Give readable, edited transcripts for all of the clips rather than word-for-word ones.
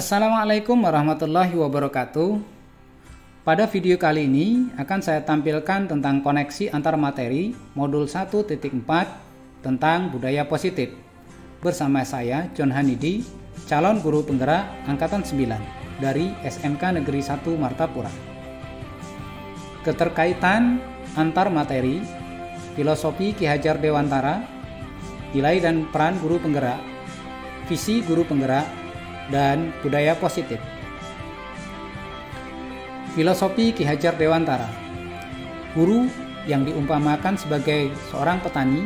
Assalamualaikum warahmatullahi wabarakatuh. Pada video kali ini akan saya tampilkan tentang koneksi antar materi modul 1.4 tentang budaya positif. Bersama saya John Hanidi, calon guru penggerak angkatan 9 dari SMK Negeri 1 Martapura. Keterkaitan antar materi, filosofi Ki Hajar Dewantara, nilai dan peran guru penggerak, visi guru penggerak, dan budaya positif. Filosofi Ki Hajar Dewantara. Guru yang diumpamakan sebagai seorang petani,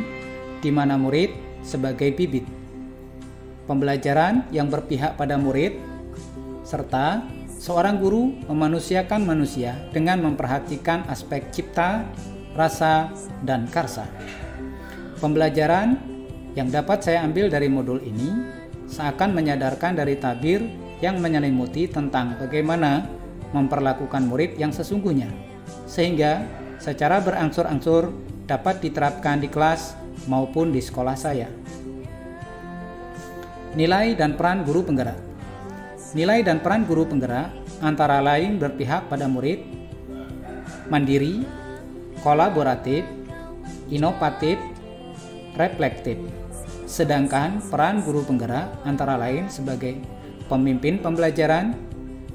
di mana murid sebagai bibit. Pembelajaran yang berpihak pada murid, serta seorang guru memanusiakan manusia dengan memperhatikan aspek cipta, rasa, dan karsa. Pembelajaran yang dapat saya ambil dari modul ini seakan menyadarkan dari tabir yang menyelimuti tentang bagaimana memperlakukan murid yang sesungguhnya, sehingga secara berangsur-angsur dapat diterapkan di kelas maupun di sekolah saya. Nilai dan peran guru penggerak. Nilai dan peran guru penggerak antara lain berpihak pada murid, mandiri, kolaboratif, inovatif, reflektif. Sedangkan peran guru penggerak antara lain sebagai pemimpin pembelajaran,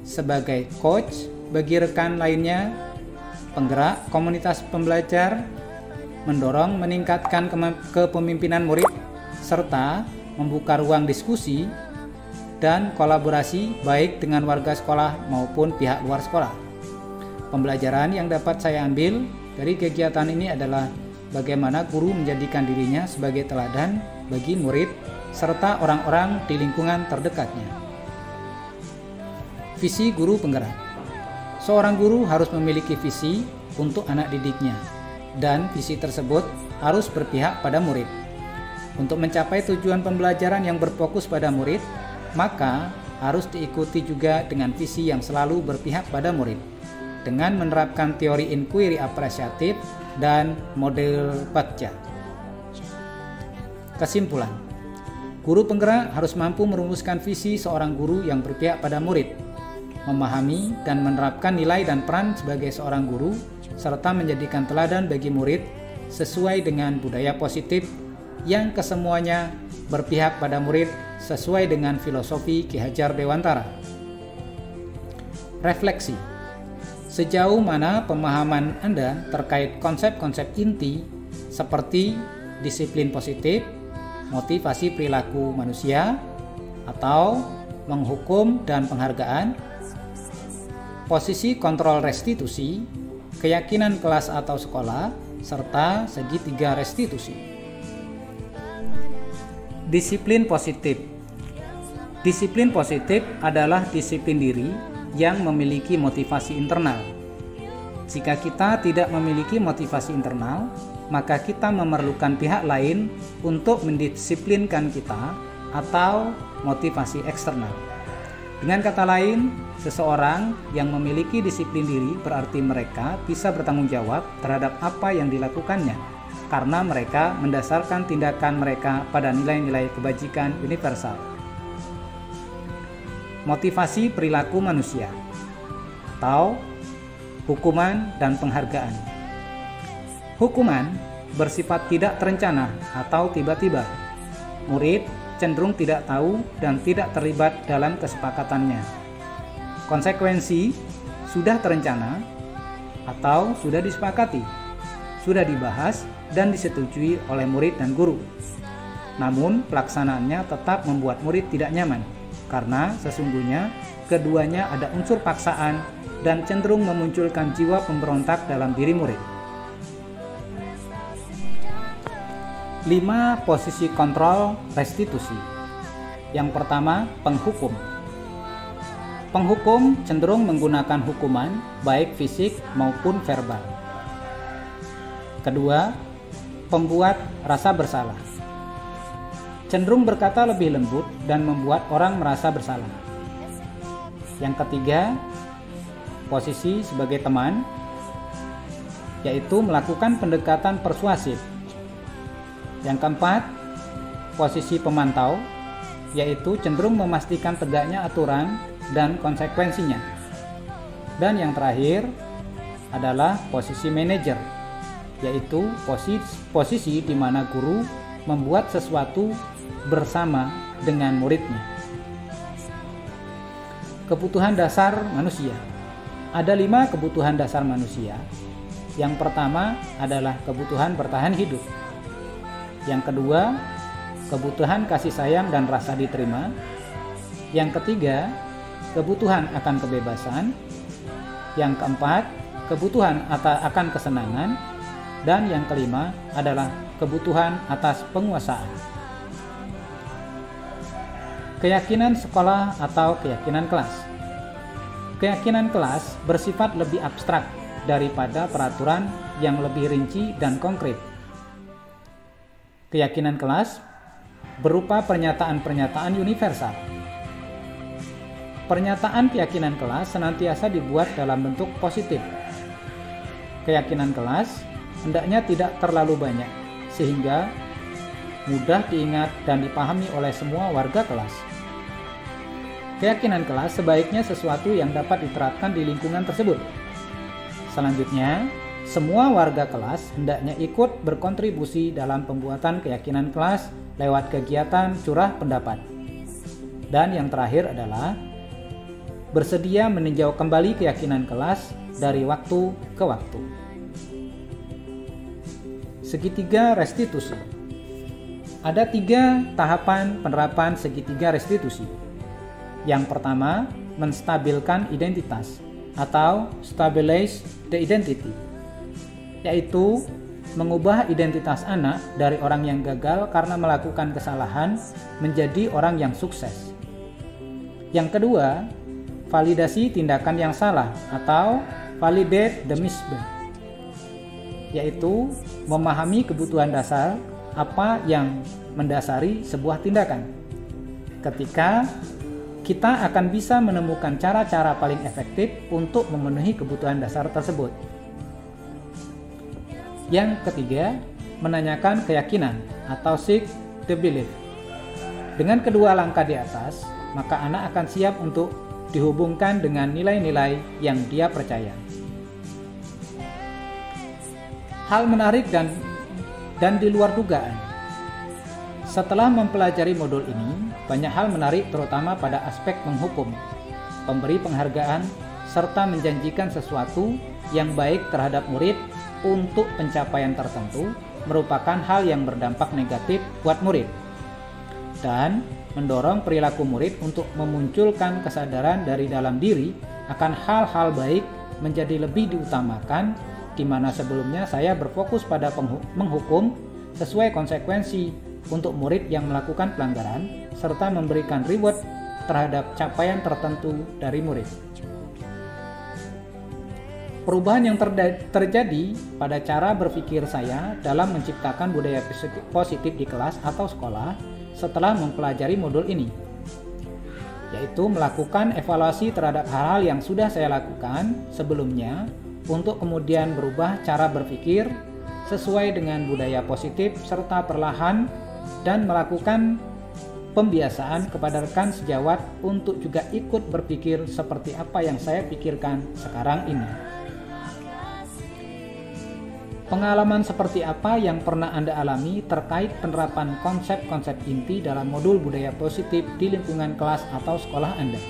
sebagai coach bagi rekan lainnya, penggerak komunitas pembelajar, mendorong meningkatkan kepemimpinan murid, serta membuka ruang diskusi dan kolaborasi baik dengan warga sekolah maupun pihak luar sekolah. Pembelajaran yang dapat saya ambil dari kegiatan ini adalah bagaimana guru menjadikan dirinya sebagai teladan bagi murid serta orang-orang di lingkungan terdekatnya. Visi guru penggerak. Seorang guru harus memiliki visi untuk anak didiknya, dan visi tersebut harus berpihak pada murid. Untuk mencapai tujuan pembelajaran yang berfokus pada murid, maka harus diikuti juga dengan visi yang selalu berpihak pada murid, dengan menerapkan teori inquiry apresiatif dan model baca. Kesimpulan, guru penggerak harus mampu merumuskan visi seorang guru yang berpihak pada murid, memahami dan menerapkan nilai dan peran sebagai seorang guru, serta menjadikan teladan bagi murid sesuai dengan budaya positif yang kesemuanya berpihak pada murid sesuai dengan filosofi Ki Hajar Dewantara. Refleksi. Sejauh mana pemahaman Anda terkait konsep-konsep inti seperti disiplin positif, motivasi perilaku manusia, atau menghukum dan penghargaan, posisi kontrol restitusi, keyakinan kelas atau sekolah, serta segitiga restitusi. Disiplin positif. Disiplin positif adalah disiplin diri yang memiliki motivasi internal. Jika kita tidak memiliki motivasi internal, maka kita memerlukan pihak lain untuk mendisiplinkan kita atau motivasi eksternal. Dengan kata lain, seseorang yang memiliki disiplin diri berarti mereka bisa bertanggung jawab terhadap apa yang dilakukannya, karena mereka mendasarkan tindakan mereka pada nilai-nilai kebajikan universal. Motivasi perilaku manusia atau hukuman dan penghargaan. Hukuman bersifat tidak terencana atau tiba-tiba. Murid cenderung tidak tahu dan tidak terlibat dalam kesepakatannya. Konsekuensi sudah terencana atau sudah disepakati, sudah dibahas dan disetujui oleh murid dan guru. Namun pelaksanaannya tetap membuat murid tidak nyaman, karena sesungguhnya keduanya ada unsur paksaan dan cenderung memunculkan jiwa pemberontak dalam diri murid. 5 posisi kontrol restitusi. Yang pertama, penghukum. Penghukum cenderung menggunakan hukuman baik fisik maupun verbal. Kedua, pembuat rasa bersalah. Cenderung berkata lebih lembut dan membuat orang merasa bersalah. Yang ketiga, posisi sebagai teman, yaitu melakukan pendekatan persuasif. Yang keempat, posisi pemantau, yaitu cenderung memastikan tegaknya aturan dan konsekuensinya. Dan yang terakhir adalah posisi manajer, yaitu posisi di mana guru membuat sesuatu bersama dengan muridnya. Kebutuhan dasar manusia. Ada 5 kebutuhan dasar manusia. Yang pertama adalah kebutuhan bertahan hidup. Yang kedua, kebutuhan kasih sayang dan rasa diterima. Yang ketiga, kebutuhan akan kebebasan. Yang keempat, kebutuhan akan kesenangan. Dan yang kelima adalah kebutuhan atas penguasaan. Keyakinan sekolah atau keyakinan kelas. Keyakinan kelas bersifat lebih abstrak daripada peraturan yang lebih rinci dan konkret. Keyakinan kelas berupa pernyataan-pernyataan universal. Pernyataan keyakinan kelas senantiasa dibuat dalam bentuk positif. Keyakinan kelas hendaknya tidak terlalu banyak, sehingga mudah diingat dan dipahami oleh semua warga kelas. Keyakinan kelas sebaiknya sesuatu yang dapat diterapkan di lingkungan tersebut. Selanjutnya, semua warga kelas hendaknya ikut berkontribusi dalam pembuatan keyakinan kelas lewat kegiatan curah pendapat. Dan yang terakhir adalah bersedia meninjau kembali keyakinan kelas dari waktu ke waktu. Segitiga restitusi. Ada 3 tahapan penerapan segitiga restitusi. Yang pertama, menstabilkan identitas atau stabilize the identity, yaitu mengubah identitas anak dari orang yang gagal karena melakukan kesalahan menjadi orang yang sukses. Yang kedua, validasi tindakan yang salah atau validate the misstep, yaitu memahami kebutuhan dasar apa yang mendasari sebuah tindakan. Ketika kita akan bisa menemukan cara-cara paling efektif untuk memenuhi kebutuhan dasar tersebut. Yang ketiga, menanyakan keyakinan atau seek the belief. Dengan kedua langkah di atas, maka anak akan siap untuk dihubungkan dengan nilai-nilai yang dia percaya. Hal menarik dan di luar dugaan. Setelah mempelajari modul ini, banyak hal menarik terutama pada aspek menghukum, memberi penghargaan, serta menjanjikan sesuatu yang baik terhadap murid untuk pencapaian tertentu merupakan hal yang berdampak negatif buat murid. Dan mendorong perilaku murid untuk memunculkan kesadaran dari dalam diri akan hal-hal baik menjadi lebih diutamakan, di mana sebelumnya saya berfokus pada menghukum sesuai konsekuensi untuk murid yang melakukan pelanggaran, serta memberikan reward terhadap capaian tertentu dari murid. Perubahan yang terjadi pada cara berpikir saya dalam menciptakan budaya positif di kelas atau sekolah setelah mempelajari modul ini, yaitu melakukan evaluasi terhadap hal-hal yang sudah saya lakukan sebelumnya untuk kemudian berubah cara berpikir sesuai dengan budaya positif serta perlahan dan melakukan pembiasaan kepada rekan sejawat untuk juga ikut berpikir seperti apa yang saya pikirkan sekarang ini. Pengalaman seperti apa yang pernah Anda alami terkait penerapan konsep-konsep inti dalam modul budaya positif di lingkungan kelas atau sekolah Anda?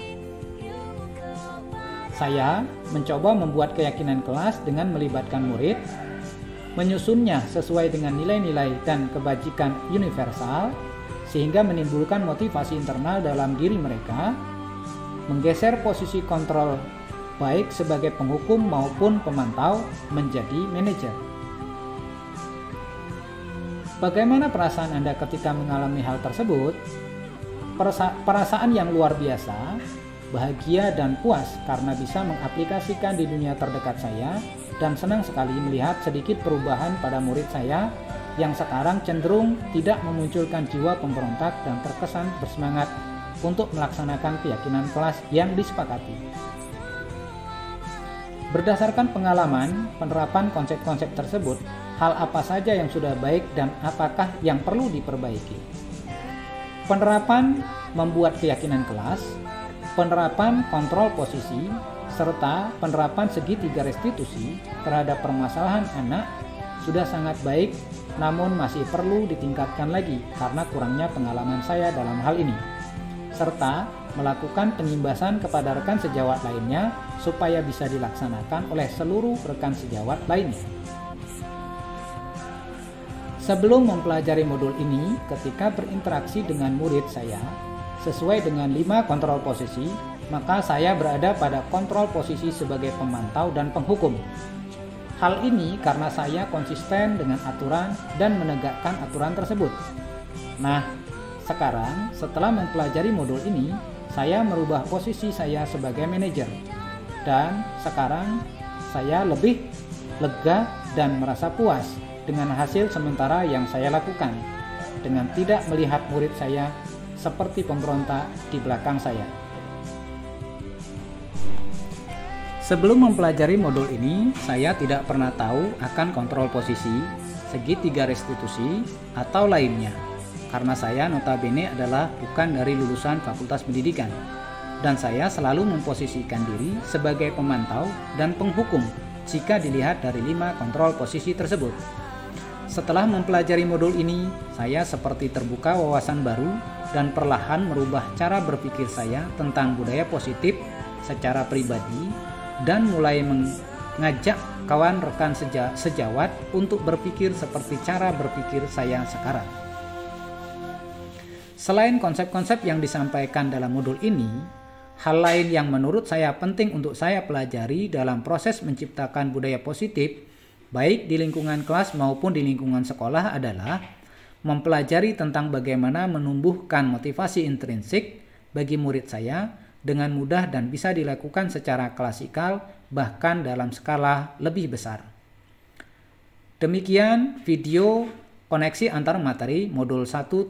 Saya mencoba membuat keyakinan kelas dengan melibatkan murid, menyusunnya sesuai dengan nilai-nilai dan kebajikan universal sehingga menimbulkan motivasi internal dalam diri mereka, menggeser posisi kontrol baik sebagai penghukum maupun pemantau menjadi manajer. Bagaimana perasaan Anda ketika mengalami hal tersebut? Perasaan yang luar biasa, bahagia dan puas karena bisa mengaplikasikan di dunia terdekat saya, dan senang sekali melihat sedikit perubahan pada murid saya yang sekarang cenderung tidak memunculkan jiwa pemberontak dan terkesan bersemangat untuk melaksanakan keyakinan kelas yang disepakati. Berdasarkan pengalaman penerapan konsep-konsep tersebut, hal apa saja yang sudah baik dan apakah yang perlu diperbaiki? Penerapan membuat keyakinan kelas penerapan kontrol posisi, serta penerapan segitiga restitusi terhadap permasalahan anak sudah sangat baik, namun masih perlu ditingkatkan lagi karena kurangnya pengalaman saya dalam hal ini, serta melakukan penyimbasan kepada rekan sejawat lainnya supaya bisa dilaksanakan oleh seluruh rekan sejawat lainnya. Sebelum mempelajari modul ini, ketika berinteraksi dengan murid saya, sesuai dengan 5 kontrol posisi, maka saya berada pada kontrol posisi sebagai pemantau dan penghukum. Hal ini karena saya konsisten dengan aturan dan menegakkan aturan tersebut. Nah, sekarang setelah mempelajari modul ini, saya merubah posisi saya sebagai manajer. Dan sekarang saya lebih lega dan merasa puas dengan hasil sementara yang saya lakukan, dengan tidak melihat murid saya seperti pemberontak di belakang saya. Sebelum mempelajari modul ini, saya tidak pernah tahu akan kontrol posisi, segitiga restitusi, atau lainnya, karena saya notabene adalah bukan dari lulusan Fakultas Pendidikan, dan saya selalu memposisikan diri sebagai pemantau dan penghukum jika dilihat dari 5 kontrol posisi tersebut. Setelah mempelajari modul ini, saya seperti terbuka wawasan baru dan perlahan merubah cara berpikir saya tentang budaya positif secara pribadi dan mulai mengajak kawan rekan sejawat untuk berpikir seperti cara berpikir saya sekarang. Selain konsep-konsep yang disampaikan dalam modul ini, hal lain yang menurut saya penting untuk saya pelajari dalam proses menciptakan budaya positif, baik di lingkungan kelas maupun di lingkungan sekolah adalah mempelajari tentang bagaimana menumbuhkan motivasi intrinsik bagi murid saya dengan mudah dan bisa dilakukan secara klasikal bahkan dalam skala lebih besar. Demikian video koneksi antar materi modul 1.4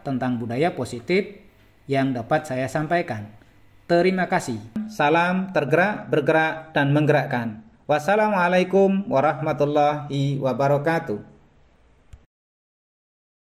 tentang budaya positif yang dapat saya sampaikan. Terima kasih. Salam tergerak, bergerak, dan menggerakkan. Wassalamualaikum warahmatullahi wabarakatuh.